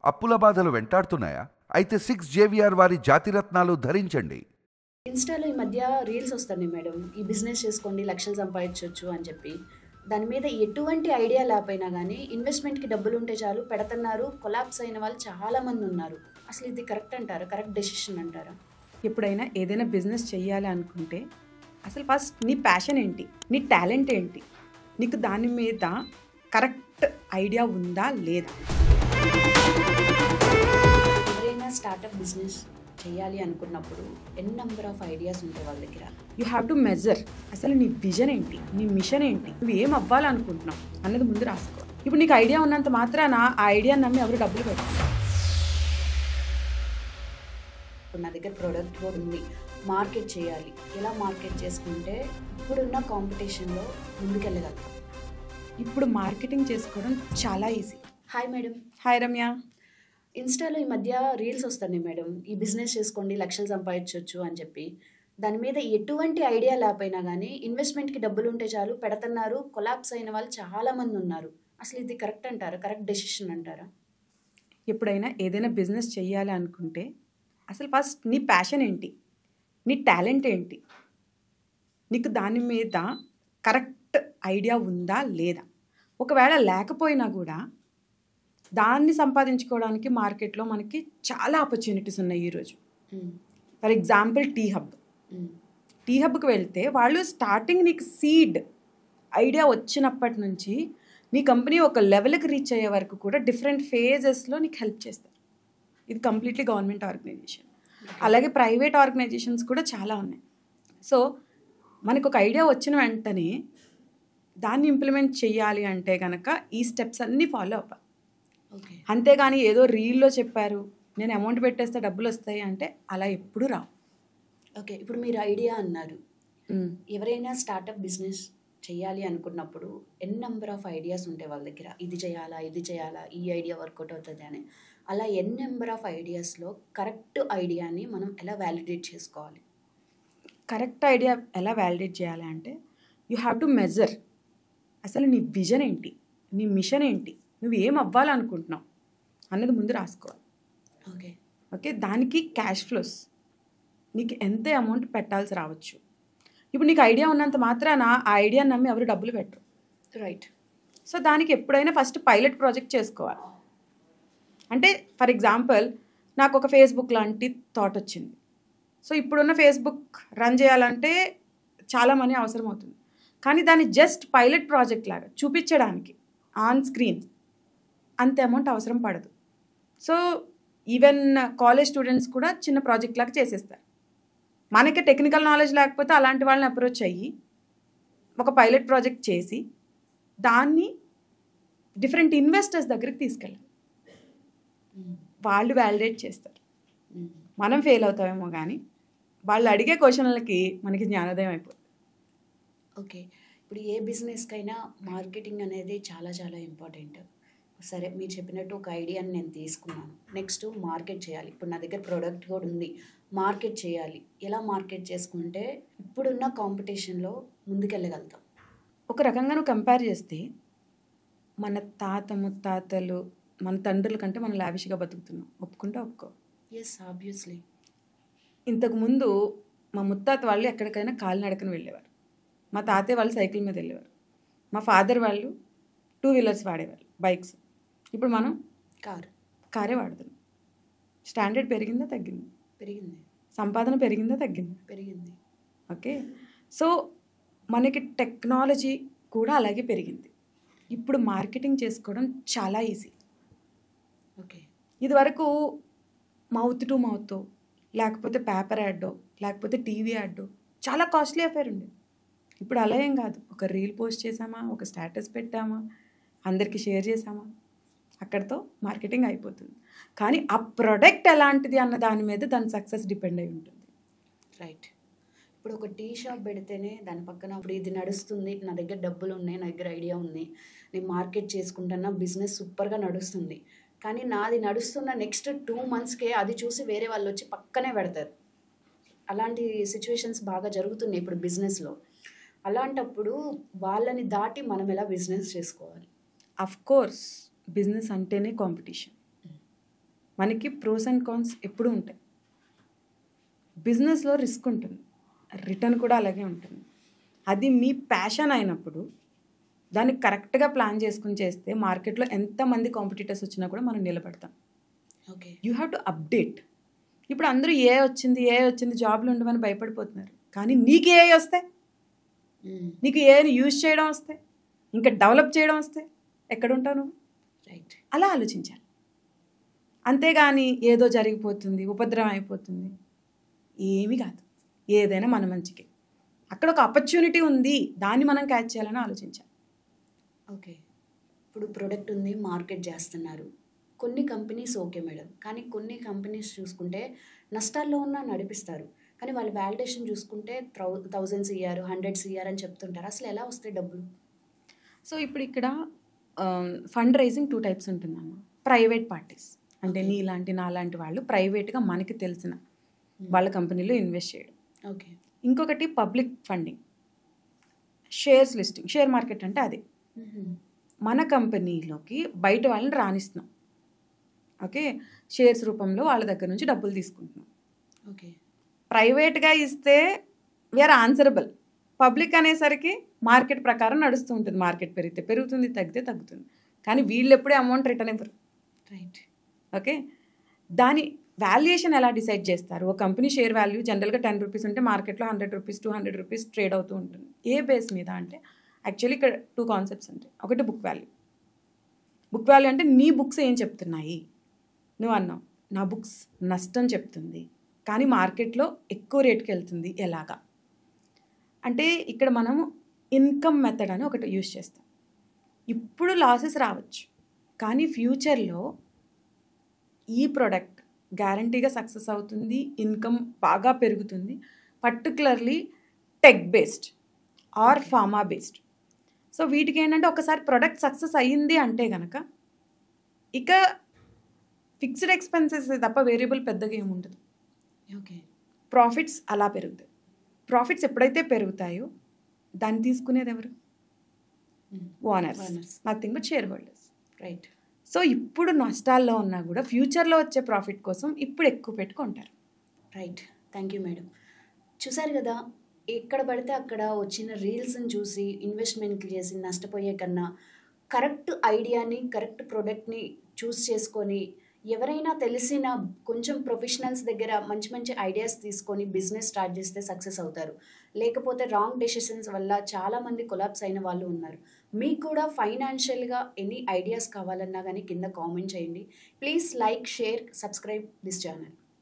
అప్పుల బాధలు వెంటాడుతున్నాయా? అయితే 6JVR వారి జాతిరత్నాలు ధరించండి. ఇన్స్టాలో ఈ మధ్య రీల్స్ వస్తున్నాయి మేడం, ఈ బిజినెస్ చేసుకోండి లక్షలు సంపాదించవచ్చు అని చెప్పి. దాని మీద ఎటువంటి ఐడియా లేకపోయినా కానీ ఇన్వెస్ట్మెంట్కి డబ్బులు ఉంటే చాలు పెడుతున్నారు, కొలాప్స్ అయిన వాళ్ళు చాలామంది ఉన్నారు. అసలు ఇది కరెక్ట్ అంటారా? కరెక్ట్ డెసిషన్ అంటారా? ఎప్పుడైనా ఏదైనా బిజినెస్ చెయ్యాలి అనుకుంటే అసలు ఫస్ట్ నీ ప్యాషన్ ఏంటి, నీ టాలెంట్ ఏంటి, నీకు దాని మీద కరెక్ట్ ఐడియా ఉందా లేదా. ఎవరైనా స్టార్టప్ బిజినెస్ చేయాలి అనుకున్నప్పుడు ఎన్ నెంబర్ ఆఫ్ ఐడియాస్ ఉంటాయి వాళ్ళ దగ్గర. You have to measure. అసలు నీ విజన్ ఏంటి, నీ మిషన్ ఏంటి, నువ్వు ఏం అవ్వాలనుకుంటున్నావు అన్నది ముందు రాసుకో. ఇప్పుడు నీకు ఐడియా ఉన్నంత మాత్రాన ఆ ఐడియా నమ్మి ఎవరు డబ్బులు పెట్టారు. నా దగ్గర ప్రోడక్ట్ కూడా ఉంది, మార్కెట్ చేయాలి, ఎలా మార్కెట్ చేసుకుంటే ఇప్పుడున్న కాంపిటీషన్లో ముందుకెళ్ళగలుగుతాం. ఇప్పుడు మార్కెటింగ్ చేసుకోవడం చాలా easy. Hi madam. Hi Ramya. ఇన్స్టాలో ఈ మధ్య రీల్స్ వస్తున్నాయి మేడం, ఈ బిజినెస్ చేసుకోండి లక్షలు సంపాదించవచ్చు అని చెప్పి. దాని మీద ఎటువంటి ఐడియా లేకపోయినా కానీ ఇన్వెస్ట్మెంట్కి డబ్బులు ఉంటే చాలు పెడుతున్నారు, కొలాప్స్ అయిన వాళ్ళు చాలామంది ఉన్నారు. అసలు ఇది కరెక్ట్ అంటారా? కరెక్ట్ డెసిషన్ అంటారా? ఎప్పుడైనా ఏదైనా బిజినెస్ చెయ్యాలి అనుకుంటే అసలు ఫస్ట్ నీ ప్యాషన్ ఏంటి, నీ టాలెంట్ ఏంటి, నీకు దాని మీద కరెక్ట్ ఐడియా ఉందా లేదా. ఒకవేళ లేకపోయినా కూడా దాన్ని సంపాదించుకోవడానికి మార్కెట్లో మనకి చాలా ఆపర్చునిటీస్ ఉన్నాయి ఈరోజు. For example T hub. T హబ్కి వెళ్తే వాళ్ళు స్టార్టింగ్ నీకు సీడ్ ఐడియా వచ్చినప్పటి నుంచి నీ కంపెనీ ఒక లెవెల్కి రీచ్ అయ్యే వరకు కూడా డిఫరెంట్ ఫేజెస్లో నీకు హెల్ప్ చేస్తారు. ఇది కంప్లీట్లీ గవర్నమెంట్ ఆర్గనైజేషన్. అలాగే ప్రైవేట్ ఆర్గనైజేషన్స్ కూడా చాలా ఉన్నాయి. సో మనకు ఒక ఐడియా వచ్చిన వెంటనే దాన్ని ఇంప్లిమెంట్ చేయాలి అంటే కనుక ఈ స్టెప్స్ అన్నీ ఫాలో అవ్వాలి. ఓకే. అంతేగాని ఏదో రీల్లో చెప్పారు నేను అమౌంట్ పెట్టేస్తే డబ్బులు వస్తాయి అంటే అలా ఎప్పుడూ రావు. ఓకే, ఇప్పుడు మీరు ఐడియా అన్నారు. ఎవరైనా స్టార్టప్ బిజినెస్ చేయాలి అనుకున్నప్పుడు ఎన్ నెంబర్ ఆఫ్ ఐడియాస్ ఉంటాయి వాళ్ళ దగ్గర. ఇది చేయాలా, ఇది చేయాలా, ఈ ఐడియా వర్కౌట్ అవుతుంది అని. అలా ఎన్ నెంబర్ ఆఫ్ ఐడియాస్లో కరెక్ట్ ఐడియాని మనం ఎలా వ్యాలిడేట్ చేసుకోవాలి? కరెక్ట్ ఐడియా ఎలా వ్యాలిడేట్ చేయాలి అంటే యూ హ్యావ్ టు మెజర్. అసలు నీ విజన్ ఏంటి, నీ మిషన్ ఏంటి, నువ్వు ఏం అవ్వాలనుకుంటున్నావు అన్నది ముందు రాసుకోవాలి. ఓకే. ఓకే, దానికి క్యాష్ ఫ్లోస్, నీకు ఎంత అమౌంట్ పెట్టాల్సి రావచ్చు. ఇప్పుడు నీకు ఐడియా ఉన్నంత మాత్రాన ఆ ఐడియా నమ్మి ఎవరు డబ్బులు పెట్టరు. రైట్. సో దానికి ఎప్పుడైనా ఫస్ట్ పైలట్ ప్రాజెక్ట్ చేసుకోవాలి. అంటే ఫర్ ఎగ్జాంపుల్ నాకు ఒక ఫేస్బుక్ లాంటి థాట్ వచ్చింది. సో ఇప్పుడున్న ఫేస్బుక్ రన్ చేయాలంటే చాలా మనీ అవసరం అవుతుంది. కానీ దాన్ని జస్ట్ పైలట్ ప్రాజెక్ట్ లాగా చూపించడానికి ఆన్ స్క్రీన్ అంత అమౌంట్ అవసరం పడదు. సో ఈవెన్ కాలేజ్ స్టూడెంట్స్ కూడా చిన్న ప్రాజెక్ట్ లాగా చేసేస్తారు. మనకి టెక్నికల్ నాలెడ్జ్ లేకపోతే అలాంటి వాళ్ళని అప్రోచ్ అయ్యి ఒక పైలట్ ప్రాజెక్ట్ చేసి దాన్ని డిఫరెంట్ ఇన్వెస్టర్స్ దగ్గరికి తీసుకెళ్ళాలి. వాళ్ళు వ్యాలిడేట్ చేస్తారు. మనం ఫెయిల్ అవుతామేమో కానీ వాళ్ళు అడిగే క్వశ్చన్లకి మనకి జ్ఞానోదయం అయిపోతుంది. ఓకే, ఇప్పుడు ఏ బిజినెస్కైనా మార్కెటింగ్ అనేది చాలా చాలా ఇంపార్టెంట్. సరే, మీరు చెప్పినట్టు ఒక ఐడియాని నేను తీసుకున్నాను. నెక్స్ట్ మార్కెట్ చేయాలి. ఇప్పుడు నా దగ్గర ప్రోడక్ట్ కూడా ఉంది, మార్కెట్ చేయాలి. ఎలా మార్కెట్ చేసుకుంటే ఇప్పుడున్న కాంపిటీషన్లో ముందుకెళ్ళగలుగుతాం? ఒక రకంగా నువ్వు కంపేర్ చేస్తే మన తాత ముత్తాతలు మన తండ్రుల కంటే మనం లావిష్గా బతుకుతున్నాం. ఒప్పుకుంటే ఒప్పుకో. Yes, obviously. ఇంతకుముందు మా ముత్తాత వాళ్ళు ఎక్కడికైనా కాలినడకని వెళ్ళేవారు, మా తాతయ్య వాళ్ళు సైకిల్ మీద వెళ్ళేవారు, మా ఫాదర్ వాళ్ళు 2 వీలర్స్ వాడేవారు, బైక్స్. ఇప్పుడు మనం కారే వాడుతున్నాం. స్టాండర్డ్ పెరిగిందా తగ్గిందా? పెరిగింది. సంపాదన పెరిగిందా తగ్గిందా? పెరిగింది. ఓకే, సో మనకి టెక్నాలజీ కూడా అలాగే పెరిగింది. ఇప్పుడు మార్కెటింగ్ చేసుకోవడం చాలా ఈజీ. ఓకే. ఇదివరకు మౌత్ టు మౌత్, లేకపోతే పేపర్ యాడ్, లేకపోతే టీవీ యాడ్, చాలా కాస్ట్లీ అఫేర్ ఉంది. ఇప్పుడు అలా ఏం కాదు. ఒక రీల్ పోస్ట్ చేసామా, ఒక స్టేటస్ పెట్టామా, అందరికీ షేర్ చేసామా, అక్కడితో మార్కెటింగ్ అయిపోతుంది. కానీ ఆ ప్రొడక్ట్ ఎలాంటిది అన్న దాని మీద దాని సక్సెస్ డిపెండ్ అయి ఉంటుంది. రైట్. ఇప్పుడు ఒక టీ షాప్ పెడితేనే దాని పక్కన ఇప్పుడు ఇది నడుస్తుంది, నా దగ్గర డబ్బులు ఉన్నాయి, నా దగ్గర ఐడియా ఉంది, నేను మార్కెట్ చేసుకుంటున్నా, బిజినెస్ సూపర్గా నడుస్తుంది. కానీ నాది నడుస్తున్న నెక్స్ట్ 2 monthsకే అది చూసి వేరే వాళ్ళు వచ్చి పక్కనే పెడతారు. అలాంటి సిచ్యువేషన్స్ బాగా జరుగుతున్నాయి ఇప్పుడు బిజినెస్లో. అలాంటప్పుడు వాళ్ళని దాటి మనం ఎలా బిజినెస్ చేసుకోవాలి? అఫ్ కోర్స్ బిజినెస్ అంటేనే కాంపిటీషన్. మనకి ప్రోస్ అండ్ కాన్స్ ఎప్పుడూ ఉంటాయి. బిజినెస్లో రిస్క్ ఉంటుంది, రిటర్న్ కూడా అలాగే ఉంటుంది. అది మీ ప్యాషన్ అయినప్పుడు దాన్ని కరెక్ట్గా ప్లాన్ చేసుకుని చేస్తే మార్కెట్లో ఎంతమంది కాంపిటీటర్స్ వచ్చినా కూడా మనం నిలబడతాం. Okay. You have to update. ఇప్పుడు అందరూ ఏ వచ్చింది జాబ్లు ఉండమని భయపడిపోతున్నారు. కానీ నీకు ఏ వస్తే, నీకు ఏని యూజ్ చేయడం వస్తే, ఇంకా డెవలప్ చేయడం వస్తే ఎక్కడ ఉంటావు నువ్వు? రైట్. అలా ఆలోచించాలి. అంతేగాని ఏదో జరిగిపోతుంది, ఉపద్రవం అయిపోతుంది, ఏమీ కాదు. ఏదైనా మన మంచికి. అక్కడ ఒక ఆపర్చునిటీ ఉంది, దాన్ని మనం క్యాచ్ చేయాలని ఆలోచించాలి. ఓకే. ఇప్పుడు ప్రోడక్ట్ ఉంది, మార్కెట్ చేస్తున్నారు. కొన్ని కంపెనీస్ ఓకే మేడం, కానీ కొన్ని కంపెనీస్ చూసుకుంటే నష్టాల్లో ఉన్న నడిపిస్తారు. కానీ వాళ్ళు వాలిడేషన్ చూసుకుంటే 1000s ఇయ్యారు, 100s ఇయ్యారు అని చెప్తుంటారు. అసలు ఎలా వస్తాయి డబ్బులు? సో ఇప్పుడు ఇక్కడ ఫండ్ రైజింగ్ 2 టైప్స్ ఉంటుందమ్మ. ప్రైవేట్ పార్టీస్ అంటే నాలాంటి వాళ్ళు ప్రైవేట్గా మనకి తెలిసిన వాళ్ళ కంపెనీలో ఇన్వెస్ట్ చేయడం. ఓకే. ఇంకొకటి public funding, shares listing. Share market అంటే అదే. మన కంపెనీలోకి బయట వాళ్ళని రాణిస్తున్నాం. ఓకే. షేర్స్ రూపంలో వాళ్ళ దగ్గర నుంచి డబ్బులు తీసుకుంటున్నాం. ఓకే. ప్రైవేట్గా ఇస్తే వీఆర్ ఆన్సరబుల్. పబ్లిక్ అనేసరికి మార్కెట్ ప్రకారం నడుస్తూ ఉంటుంది. మార్కెట్ పెరిగితే పెరుగుతుంది, తగ్గితే తగ్గుతుంది. కానీ వీళ్ళు ఎప్పుడే అమౌంట్ రిటర్న్ ఇవ్వరు. రైట్. ఓకే. దాని వాల్యుయేషన్ ఎలా డిసైడ్ చేస్తారు? ఒక కంపెనీ షేర్ వాల్యూ జనరల్గా 10 రూపీస్ ఉంటే మార్కెట్లో 100 రూపీస్ 200 రూపీస్ ట్రేడ్ అవుతూ ఉంటుంది. ఏ బేస్ మీద అంటే యాక్చువల్లీ ఇక్కడ 2 కాన్సెప్ట్స్ ఉంటాయి. ఒకటి బుక్ వాల్యూ. బుక్ వాల్యూ అంటే నీ బుక్స్ ఏం చెప్తున్నాయి. నువ్వు అన్నావు నా బుక్స్ నష్టం చెప్తుంది, కానీ మార్కెట్లో ఎక్కువ రేట్కి వెళ్తుంది, ఎలాగా అంటే ఇక్కడ మనము ఇన్కమ్ మెథడ్ అని ఒకటి యూజ్ చేస్తాం. ఇప్పుడు లాసెస్ రావచ్చు, కానీ ఫ్యూచర్లో ఈ ప్రోడక్ట్ గ్యారంటీగా సక్సెస్ అవుతుంది, ఇన్కమ్ బాగా పెరుగుతుంది. Particularly tech based or pharma based. So వీటికి ఏంటంటే ఒకసారి ప్రోడక్ట్ సక్సెస్ అయ్యింది అంటే కనుక ఇక ఫిక్స్డ్ ఎక్స్పెన్సెస్ తప్ప వేరియబుల్ పెద్దగా ఏముండదు. ఓకే. ప్రాఫిట్స్ అలా పెరుగుతాయి. ప్రాఫిట్స్ ఎప్పుడైతే పెరుగుతాయో దాన్ని తీసుకునేది ఎవరు? Owners, nothing but share holders. Right. So ఇప్పుడు నష్టాల్లో ఉన్నా కూడా ఫ్యూచర్లో వచ్చే ప్రాఫిట్ కోసం ఇప్పుడు ఎక్కువ పెట్టుకుంటారు. రైట్. Thank you madam. చూసారు కదా, ఎక్కడ పడితే అక్కడ వచ్చిన రీల్స్ని చూసి ఇన్వెస్ట్మెంట్ చేసి నష్టపోయే కన్నా కరెక్ట్ ఐడియాని, కరెక్ట్ ప్రోడక్ట్ని చూస్ చేసుకొని ఎవరైనా తెలిసిన కొంచెం ప్రొఫెషనల్స్ దగ్గర మంచి మంచి ఐడియాస్ తీసుకొని బిజినెస్ స్టార్ట్ చేస్తే సక్సెస్ అవుతారు. లేకపోతే రాంగ్ డెసిషన్స్ వల్ల చాలామంది కొలాప్స్ అయిన వాళ్ళు ఉన్నారు. మీకు కూడా ఫైనాన్షియల్గా ఎనీ ఐడియాస్ కావాలన్నా కానీ కింద కామెంట్ చేయండి. Please like, share, subscribe this channel.